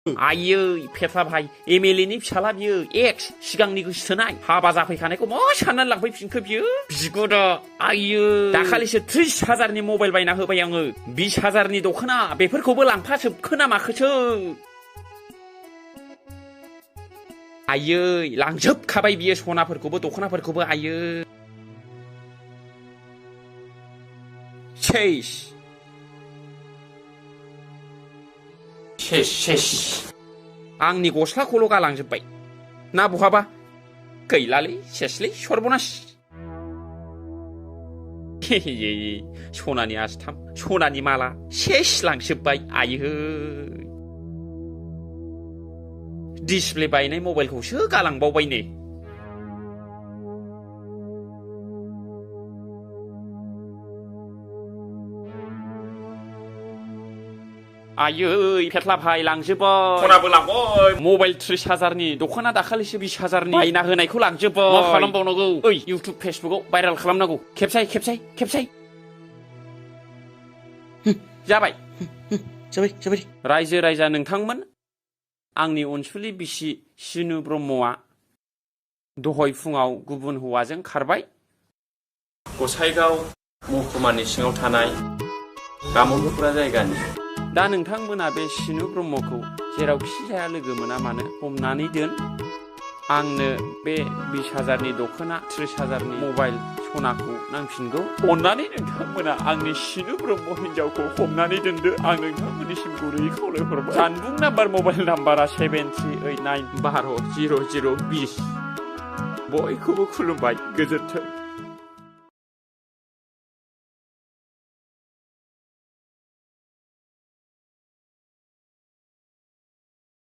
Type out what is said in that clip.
आयै फेफ्ला भाइ एमएलएनि फिसाला बियो एक्स सिगांनि गोसोथोनाय हाबा जाफैखानायखौ मा साननानै लांफैफिनखो बियो बिगुरा आयै दाखालिसो 30,000नि मबाइल बायना होबाय आङो 20,000नि दख'ना बेफोरखौबो लांफाजोबखो ना माखोसो आयै लांजोबखाबाय बियो सनाफोरखौबो दख'नाफोरखौबो आयै सेस आंनि गस्लाखौल' गालांजोब्बाय ना बहाबा गैलालै सेसलै सर्बनाश सनानि आस्थाम सनानि माला सेस लांजोब्बाय आयै डिसप्ले बायनाय मबाइलखौसो गालांबावबाय नै आयै फेत्ला भाइ लांजोब्बाय सनाबो लांबाय मबाइल 30,000नि दख'ना दाखालिसो 20,000नि बायना होनायखौ लांजोब्बाय मा खालामबावनांगौ ओइ इउटुब फेसबुकआव भाइरेल खालामनांगौ खेबसाय जाबाय रायजो राजा नोंथांमोन आंनि अनसुलि बिसि सिनु ब्रह्मआ दहाय फुङाव गुबुन हौवाजों खारबाय गसाइगाव महकुमानि सिङाव थानाय गामलपुरा जायगानि दा नोंथांमोना बे सिनु ब्रह्मखौ जेरावखि जाया लोगो मोना मानो हमनानै दोन आंनो बे 20,000नि दख'ना 30,000नि मबाइल सनाखौ नांफिनगौ अननानै नोंथांमोना आंनि सिनु ब्रह्म हिनजावखौ हमनानै दोनदो आं नोंथांमोननिसिम गुरैयै खावलायहरबाय जानबुं नाम्बार मबाइल नाम्बारा 7389120020 बयखौबो खुलुमबाय गोजोन्थों।